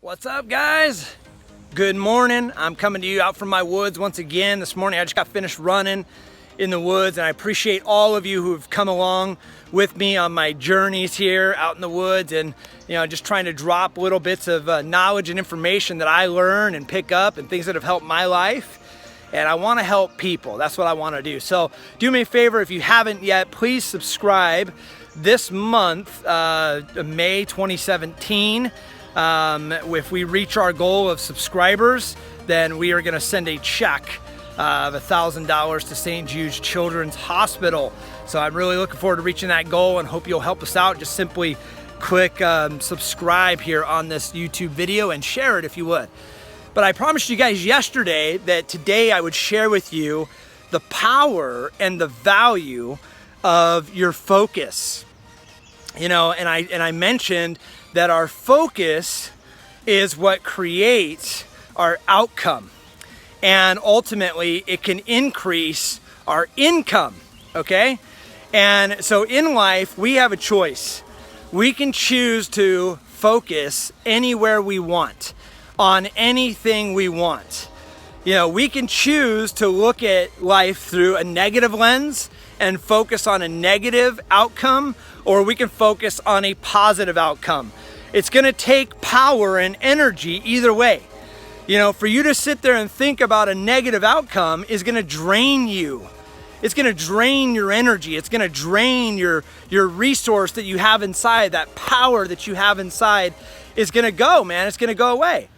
What's up, guys? Good morning. I'm coming to you out from my woods once again. This morning I just got finished running in the woods, and I appreciate all of you who have come along with me on my journeys here out in the woods, and just trying to drop little bits of knowledge and information that I learn and pick up and things that have helped my life. And I want to help people. That's what I want to do. So do me a favor, if you haven't yet, please subscribe. This month, May 2017, if we reach our goal of subscribers, then we are going to send a check of $1,000 to St. Jude's Children's Hospital. So I'm really looking forward to reaching that goal and hope you'll help us out. Just simply click subscribe here on this YouTube video and share it if you would. But I promised you guys yesterday that today I would share with you the power and the value of your focus. And I mentioned that our focus is what creates our outcome, and ultimately it can increase our income. Okay, and so in life we have a choice. We can choose to focus anywhere we want, on anything we want. We can choose to look at life through a negative lens and focus on a negative outcome, or we can focus on a positive outcome. It's going to take power and energy either way. For you to sit there and think about a negative outcome is going to drain you. It's going to drain your energy. It's going to drain your resource that you have inside. That power that you have inside is going to go, man. It's going to go away.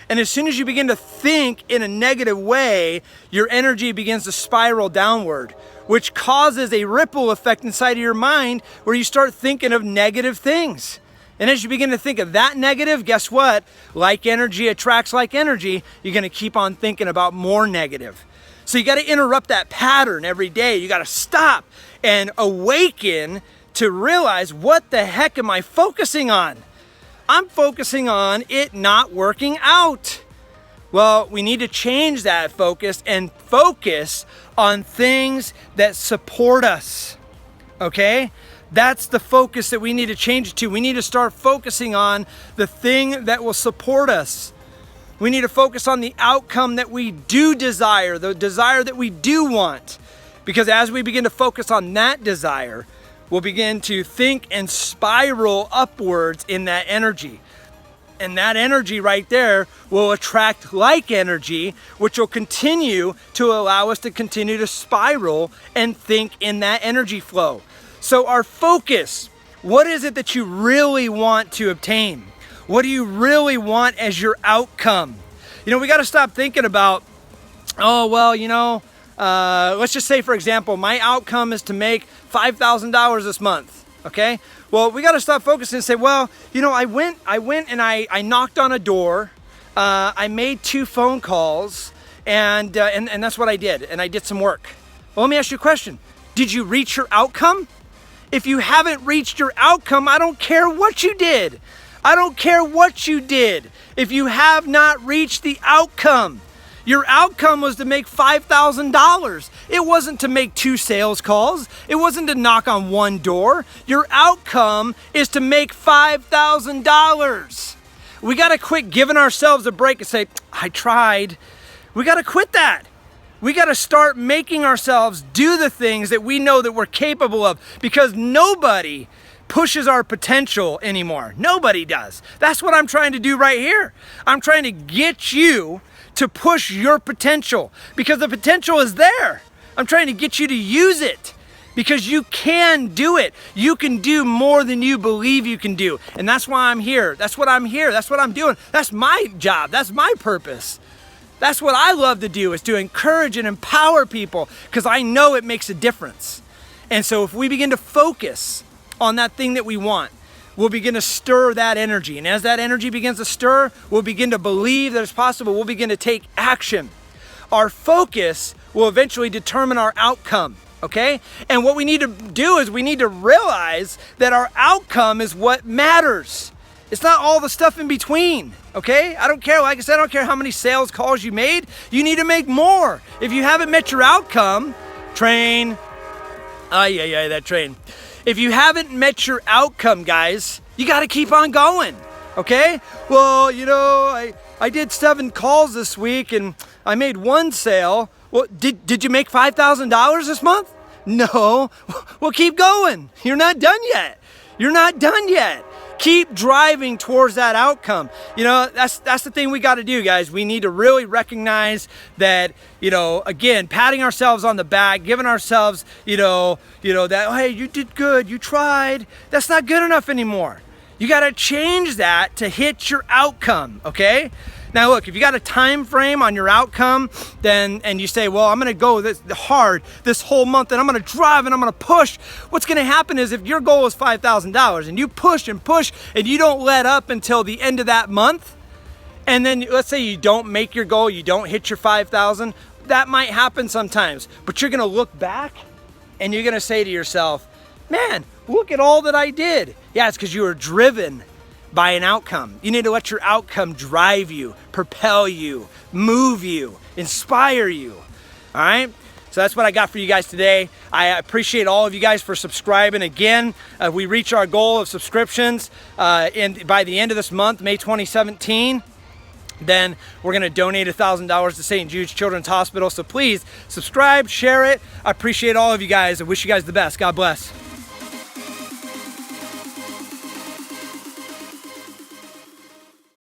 And as soon as you begin to think in a negative way, your energy begins to spiral downward, which causes a ripple effect inside of your mind where you start thinking of negative things. And as you begin to think of that negative, guess what? Like energy attracts like energy. You're going to keep on thinking about more negative. So you got to interrupt that pattern every day. You got to stop and awaken to realize, what the heck am I focusing on? I'm focusing on it not working out. Well, we need to change that focus and focus on things that support us. Okay? That's the focus that we need to change it to. We need to start focusing on the thing that will support us. We need to focus on the outcome that we do desire, the desire that we do want. Because as we begin to focus on that desire, we'll begin to think and spiral upwards in that energy. And that energy right there will attract like energy, which will continue to allow us to continue to spiral and think in that energy flow. So our focus, what is it that you really want to obtain? What do you really want as your outcome? We got to stop thinking about, let's just say, for example, my outcome is to make $5,000 this month. Okay? Well, we got to stop focusing and say, I went and I knocked on a door. I made 2 phone calls, and that's what I did. And I did some work. Well, let me ask you a question. Did you reach your outcome? If you haven't reached your outcome, I don't care what you did. I don't care what you did. If you have not reached the outcome, your outcome was to make $5,000. It wasn't to make 2 sales calls. It wasn't to knock on 1 door. Your outcome is to make $5,000. We got to quit giving ourselves a break and say, I tried. We got to quit that. We got to start making ourselves do the things that we know that we're capable of, because nobody pushes our potential anymore. Nobody does. That's what I'm trying to do right here. I'm trying to get you to push your potential, because the potential is there. I'm trying to get you to use it, because you can do it. You can do more than you believe you can do. And that's why I'm here. That's what I'm here. That's what I'm doing. That's my job. That's my purpose. That's what I love to do, is to encourage and empower people, because I know it makes a difference. And so if we begin to focus on that thing that we want, we'll begin to stir that energy. And as that energy begins to stir, we'll begin to believe that it's possible. We'll begin to take action. Our focus will eventually determine our outcome. Okay? And what we need to do is we need to realize that our outcome is what matters. It's not all the stuff in between, okay? I don't care, like I said, I don't care how many sales calls you made. You need to make more. If you haven't met your outcome, train. That train. If you haven't met your outcome, guys, you got to keep on going. Okay? Well, you know, I did 7 calls this week and I made 1 sale. Well, did you make $5,000 this month? No. Well, keep going. You're not done yet. You're not done yet. Keep driving towards that outcome. You know, that's the thing we got to do, guys. We need to really recognize that, you know, again, patting ourselves on the back, giving ourselves, you know, that, hey, you did good, you tried. That's not good enough anymore. You got to change that to hit your outcome, okay? Now look, if you got a time frame on your outcome, and you say, well, I'm gonna go this hard this whole month and I'm gonna drive and I'm gonna push, what's gonna happen is if your goal is $5,000 and you push and push and you don't let up until the end of that month, and then let's say you don't make your goal, you don't hit your 5,000, that might happen sometimes, but you're gonna look back and you're gonna say to yourself, man, look at all that I did. Yeah, it's because you were driven by an outcome. You need to let your outcome drive you, propel you, move you, inspire you. All right? So that's what I got for you guys today. I appreciate all of you guys for subscribing. Again, we reach our goal of subscriptions by the end of this month, May 2017. Then we're going to donate $1,000 to St. Jude's Children's Hospital. So please subscribe, share it. I appreciate all of you guys. I wish you guys the best. God bless.